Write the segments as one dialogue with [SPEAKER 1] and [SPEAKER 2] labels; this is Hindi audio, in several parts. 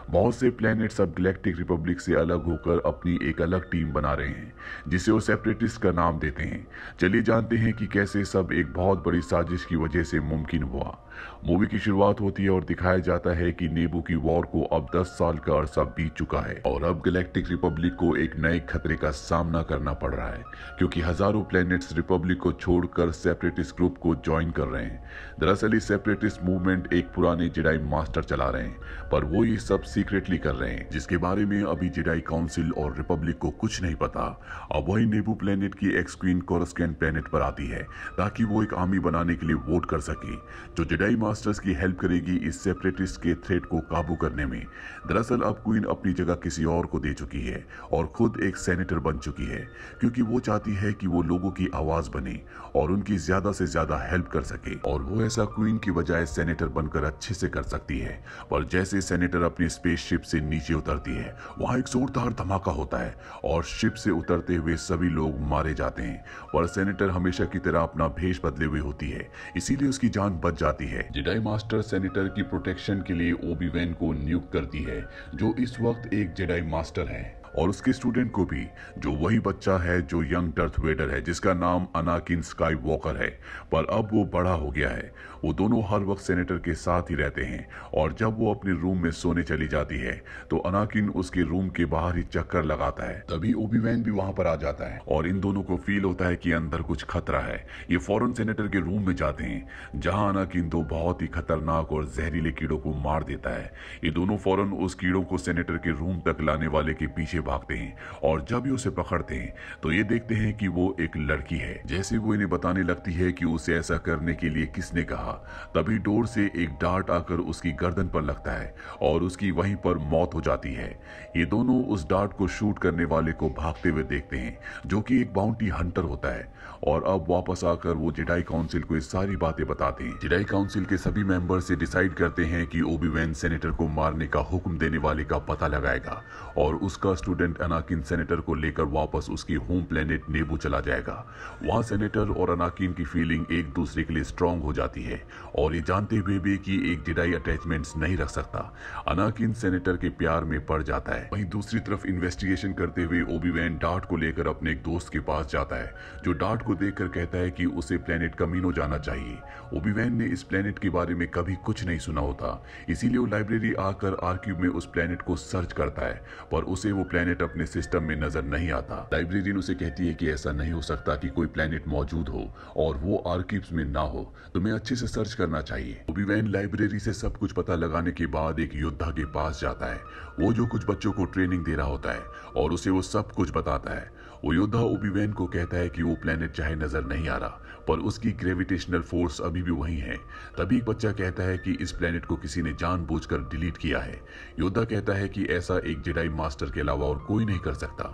[SPEAKER 1] बहुत से प्लैनेट्स अब गैलेक्टिक रिपब्लिक से अलग होकर अपनी एक अलग टीम बना रहे हैं, जिसे वो सेपरेटिस्ट का नाम देते हैं। चलिए जानते हैं कि कैसे सब एक बहुत बड़ी साजिश की वजह से मुमकिन हुआ। मूवी की शुरुआत होती है और दिखाया जाता है कि नेबू की वॉर को अब 10 साल का अरसा बीत चुका है और अब गैलेक्टिक रिपब्लिक को एक नए खतरे का सामना करना पड़ रहा है, क्योंकि हजारों प्लैनेट्स रिपब्लिक को छोड़कर सेपरेटिस्ट ग्रुप को ज्वाइन कर रहे हैं। दरअसल इस सेपरेटिस्ट मूवमेंट एक पुराने जेडाई मास्टर चला रहे हैं, पर वो ये सब सीक्रेटली कर रहे हैं, जिसके बारे में अभी जेडाई काउंसिल और रिपब्लिक को कुछ नहीं पता। अब वही नेबू प्लेनेट की एक्स क्वीन कोरस्केंट प्लेनेट पर आती है ताकि वो एक आर्मी बनाने के लिए वोट कर सके, जो जेडाई मास्टर्स की हेल्प करेगी इस सेपरेटिस्ट के थ्रेट को काबू करने में। दरअसल अब क्वीन अपनी जगह किसी और को दे चुकी है और खुद एक सेनेटर बन चुकी है, क्योंकि वो चाहती है कि वो लोगों की आवाज बने और उनकी ज्यादा से ज्यादा हेल्प कर सके, और वो ऐसा क्वीन की बजाय सेनेटर बनकर अच्छे से कर सकती है। पर जैसे सेनेटर अपनी स्पेसशिप से नीचे उतरती है, वहां एक जोरदार धमाका होता है और शिप से उतरते हुए सभी लोग मारे जाते हैं। पर सेनेटर हमेशा की तरह अपना भेष बदले हुए होती है, इसीलिए उसकी जान बच जाती है। जेडाई मास्टर सेनेटर की प्रोटेक्शन के लिए ओबी वैन को नियुक्त करती है, जो इस वक्त एक जेडाई मास्टर है, और उसके स्टूडेंट को भी, जो वही बच्चा है जो यंग डर्थ वेडर है, जिसका नाम अनाकिन स्काई वॉकर है। पर अब वो बड़ा हो गया है। वो दोनों हर वक्त सेनेटर के साथ ही रहते हैं, और जब वो अपने रूम में सोने चली जाती है तो अनाकिन उसके रूम के बाहर ही चक्कर लगाता है। तभी ओबी वैन भी वहां पर आ जाता है और इन दोनों को फील होता है कि अंदर कुछ खतरा है। ये फौरन सेनेटर के रूम में जाते हैं, जहां अनाकिन दो बहुत ही खतरनाक और जहरीले कीड़ों को मार देता है। ये दोनों फौरन उस कीड़ों को सेनेटर के रूम तक लाने वाले के पीछे भागते हैं, और जब ये उसे पकड़ते हैं तो ये देखते हैं कि वो एक लड़की है। जैसे वो इन्हें बताने लगती है कि उसे ऐसा करने के लिए किसने कहा, तभी डोर से एक डार्ट आकर उसकी गर्दन पर लगता है और उसकी वहीं पर मौत हो जाती है। ये दोनों उस डार्ट को शूट करने वाले को भागते हुए देखते हैं, जो कि एक बाउंटी हंटर होता है, और अब वापस आकर वो जेडाई काउंसिल को ये सारी बातें बताते हैं। जेडाई काउंसिल के सभी मेंबर से डिसाइड करते हैं कि ओबी वैन सेनेटर को मारने का हुक्म देने वाले का पता लगाएगा और उसका स्टूडेंट अनाकिन सेनेटर को लेकर वापस उसकी होम प्लेनेट नेबू चला जाएगा। वहां सेनेटर और अनाकिन की फीलिंग एक दूसरे के लिए स्ट्रांग हो जाती है, और ये जानते हुए भी कि एक जेडाई अटैचमेंट्स नहीं रख सकता, अनाकिन सेनेटर के प्यार में पड़ जाता है। वहीं दूसरी तरफ इन्वेस्टिगेशन करते हुए ओबी वैन डार्ट को लेकर अपने एक दोस्त के पास जाता है, जो डार्ट को देखकर कहता है कि उसे प्लेनेट कमीनो जाना चाहिए। ओबी वैन ने इस प्लेनेट के बारे में कभी कुछ नहीं सुना होता, इसीलिए वो लाइब्रेरी आकर आर्क्यूब में उस प्लेनेट को सर्च करता है, पर उसे वो प्लेनेट अपने सिस्टम में नजर नहीं आता। लाइब्रेरियन उसे कहती है कि ऐसा नहीं हो सकता कि कोई प्लेनेट मौजूद हो और वो आर्कीव्स में ना हो, तुम्हें अच्छे से सर्च करना चाहिए। ओबी वैन लाइब्रेरी से सब कुछ पता लगाने के बाद एक योद्धा के पास जाता है, वो जो कुछ बच्चों को ट्रेनिंग दे रहा होता है, और उसे वो सब कुछ बताता है। वो योद्धा ओबी वैन को कहता है कि वो प्लेनेट चाहे नजर नहीं आ रहा, पर उसकी ग्रेविटेशनल फोर्स अभी भी वही है। तभी एक बच्चा कहता है कि इस प्लेनेट को किसी ने जानबूझकर डिलीट किया है। योद्धा कहता है कि ऐसा एक जेडाई मास्टर के अलावा और कोई नहीं कर सकता।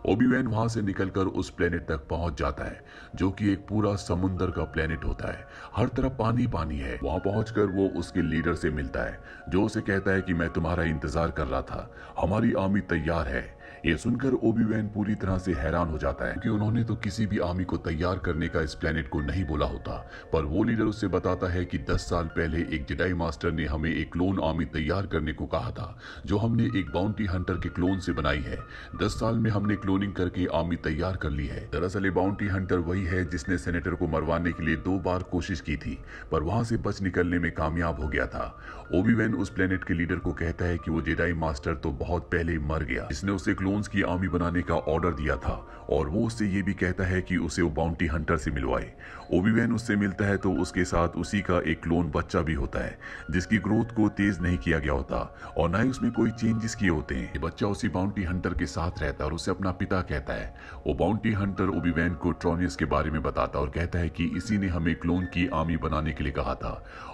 [SPEAKER 1] ओबी वैन वहां से निकलकर उस प्लेनेट तक पहुंच जाता है, जो कि एक पूरा समुंदर का प्लेनेट होता है, हर तरफ पानी पानी है। वहां पहुंचकर वो उसके लीडर से मिलता है, जो उसे कहता है कि मैं तुम्हारा इंतजार कर रहा था, हमारी आर्मी तैयार है। ये सुनकर ओबी वैन पूरी तरह से हैरान हो जाता है, क्योंकि उन्होंने तो किसी भी आर्मी को तैयार करने का इस प्लेनेट को नहीं बोला होता। पर वो लीडर उससे बताता है कि 10 साल पहले एक जेडाई मास्टर ने हमें एक क्लोन आर्मी तैयार करने को कहा था, जो हमने एक बाउंटी हंटर के क्लोन से बनाई है। 10 साल में हमने क्लोनिंग करके आर्मी तैयार कर ली है। दरअसल ये बाउंटी हंटर वही है जिसने सेनेटर को मरवाने के लिए 2 बार कोशिश की थी, पर वहां से बच निकलने में कामयाब हो गया था। ओबी वैन उस प्लेनेट के लीडर को कहता है कि वो जेडाई मास्टर तो बहुत पहले ही मर गया, जिसने उसे क्लोन्स की आर्मी बनाने का ऑर्डर दिया था, और वो उससे ये भी कहता है कि उसे वो बाउंटी हंटर से मिलवाए। ओबी वैन उससे मिलता है तो उसके साथ उसी का एक क्लोन बच्चा भी होता है, जिसकी ग्रोथ को तेज नहीं किया गया होता और ना ही उसमें कोई चेंजेस किए होते हैं। ये बच्चा उसी बाउंटी हंटर के साथ रहता है और उसे अपना पिता कहता है। वो बाउंटी हंटर ओबी वैन को ट्रोनियस के बारे में बताता और कहता है कि इसी ने हमें क्लोन की आर्मी बनाने के लिए कहा था।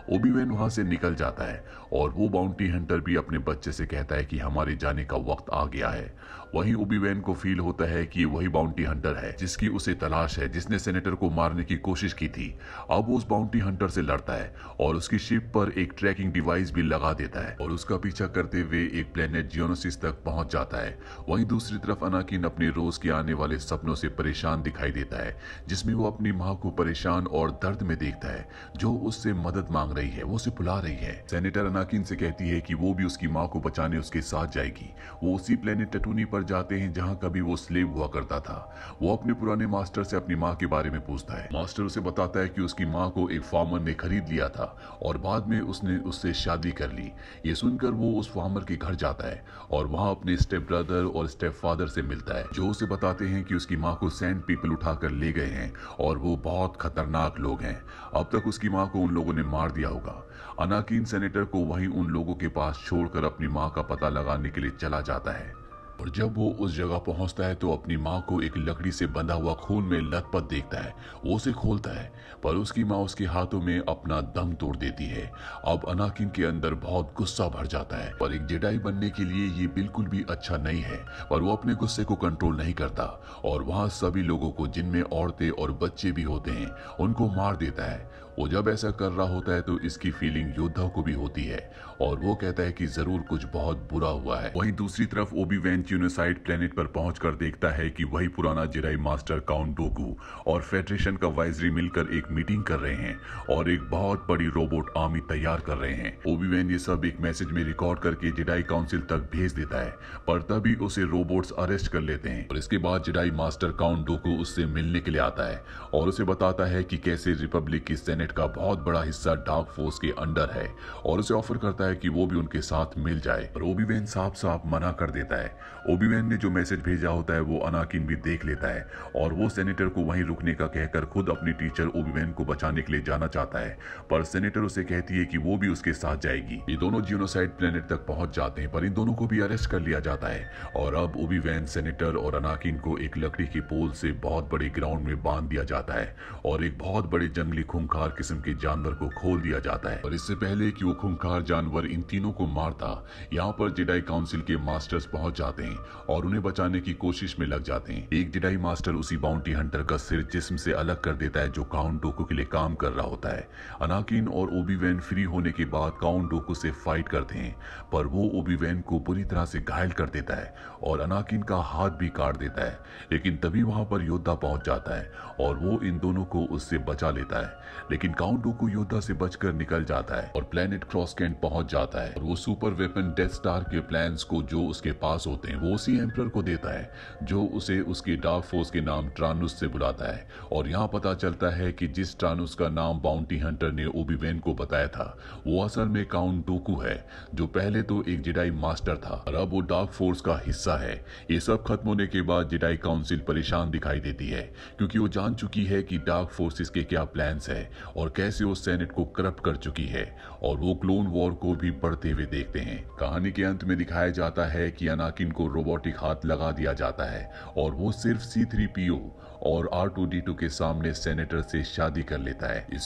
[SPEAKER 1] ओबी वैन वहां से निकल जाता है और वो बाउंटी हंटर भी अपने बच्चे से कहता है कि हमारे जाने का वक्त आ गया है। वहीं ओबी वैन को फील होता है कि वही बाउंटी हंटर है जिसकी उसे तलाश है, जिसने सेनेटर को मारने की कोशिश की थी। अब वो उस बाउंटी हंटर से लड़ता है और उसकी शिप पर एक ट्रैकिंग डिवाइस भी लगा देता है और उसका पीछा करते हुए एक प्लेनेट जियोनोसिस तक पहुंच जाता है। वहीं दूसरी तरफ अनाकिन अपने रोज के आने वाले सपनों से परेशान दिखाई देता है, जिसमें वो अपनी माँ को परेशान और दर्द में देखता है, जो उससे मदद मांग रही है, वो उसे बुला रही है। सेनेटर सेनेटर अनाकिन से कहती है कि वो भी उसकी माँ को बचाने उसके साथ जाएगी। वो उसी प्लेनेट टटूनी पर जाते हैं जहाँ कभी वो स्लेव हुआ करता था। वो अपने पुराने मास्टर से अपनी माँ के बारे में पूछता है। मास्टर उसे बताता है कि उसकी माँ को एक फार्मर ने खरीद लिया था और बाद में उसने उससे शादी कर ली। ये सुनकर वो उस फार्मर के घर जाता है और वहाँ अपने स्टेप ब्रदर और स्टेप फादर से मिलता है, जो उसे बताते हैं कि उसकी माँ को सैंड पीपल उठाकर ले गए हैं और वो बहुत खतरनाक लोग हैं। अब तक उसकी माँ को उन लोगों ने मार दिया होगा। अनाकिन सेनेटर को वहीं उन लोगों के पास छोड़कर अपनी माँ का पता लगाने के लिए चला जाता है और जब वो उस जगह पहुंचता है तो अपनी माँ को एक लकड़ी से बंधा हुआ खून में लथपथ देखता है। वो उसे खोलता है पर उसकी माँ उसके हाथों में अपना दम तोड़ देती है। अब अनाकिन के अंदर बहुत गुस्सा भर जाता है पर एक जेडाई बनने के लिए ये बिल्कुल भी अच्छा नहीं है, पर वो अपने गुस्से को कंट्रोल नहीं करता और वहाँ सभी लोगों को, जिनमें औरतें और बच्चे भी होते हैं, उनको मार देता है। वो जब ऐसा कर रहा होता है तो इसकी फीलिंग योद्धा को भी होती है और वो कहता है कि जरूर कुछ बहुत बुरा हुआ है। वहीं दूसरी तरफ ओबी वैन ट्यूनोसाइड प्लेनेट पर पहुंचकर देखता है कि वही पुराना जेडाई मास्टर काउंट डोकू और फेडरेशन का वाइजरी मिलकर एक मीटिंग कर रहे हैं और एक बहुत बड़ी रोबोट आर्मी तैयार कर रहे हैं। ओबी वैन ये सब एक मैसेज में रिकॉर्ड करके जेडाई काउंसिल तक भेज देता है पर तभी उसे रोबोट्स अरेस्ट कर लेते हैं और इसके बाद जेडाई मास्टर काउंट डोकू उससे मिलने के लिए आता है और उसे बताता है कि कैसे रिपब्लिक की सेनेट का बहुत बड़ा हिस्सा डार्क फोर्स के अंडर है और उसे ऑफर करता है कि वो भी उनके साथ मिल जाए, पर ओबी वैन साफ साफ मना कर देता है। ओबी वैन ने जो मैसेज भेजा होता है वो अनाकिन भी देख लेता है और वो सेनेटर को वहीं रुकने का कहकर खुद अपनी टीचर ओबी वैन को बचाने के लिए जाना चाहता है, पर सेनेटर उसे कहती है कि वो भी उसके साथ जाएगी। ये दोनों जियोनोसाइड प्लेनेट तक पहुंच जाते हैं पर इन दोनों को भी अरेस्ट कर लिया जाता है और अब ओबी वैन, सेनेटर और अनाकिन को एक लकड़ी की पोल से बहुत बड़े ग्राउंड में बांध दिया जाता है और एक बहुत बड़े जंगली खूंखार किस्म के जानवर को खोल दिया जाता है। और इससे पहले कि वो खूंखार जानवर इन तीनों को मारता, यहाँ पर जेडाई काउंसिल के मास्टर्स पहुंच जाते हैं और उन्हें बचाने की कोशिश में लग जाते हैं। एक जेडाई मास्टर उसी बाउंटी हंटर का सिर जिस्म से अलग कर देता है जो काउंट डोकू के लिए काम कर रहा होता है। अनाकिन और ओबी वैन फ्री होने के बाद काउंट डोकू से फाइट करते हैं पर वो ओबी वैन को बुरी तरह से घायल कर देता है और अनाकिन का हाथ भी काट देता है, लेकिन तभी वहां पर योद्धा पहुंच जाता है और वो इन दोनों को उससे बचा लेता है। लेकिन काउंट डोकू योद्धा से बचकर निकल जाता है और प्लेनेट क्रॉस कैंट पहुंच जाता है और वो सुपर वेपन डेथ स्टार के प्लान्स को जो उसके पास होते हैं वो उसी एम्परर को देता है, जो उसे उसके डार्क फोर्स के नाम ट्रानुस से बुलाता है। और यहाँ पता चलता है कि जिस ट्रानुस का नाम बाउंटी हंटर ने ओबी वैन को बताया था वो असल में काउंट डोकू है, जो पहले तो एक जेडाई मास्टर था और अब वो डार्क फोर्स का हिस्सा है। ये सब खत्म होने के बाद जेडाई काउंसिल परेशान दिखाई देती है क्योंकि वो जान चुकी है कि डार्क फोर्सेस के क्या प्लान्स है और कैसे वो सेनेट को करप्ट कर चुकी है और वो क्लोन वॉर को भी बढ़ते हुए देखते हैं। कहानी के अंत में दिखाया जाता है कि अनाकिन को रोबोटिक हाथ लगा दिया जाता है और वो सिर्फ C3PO और R2D2 के सामने सेनेटर से शादी कर लेता है। इस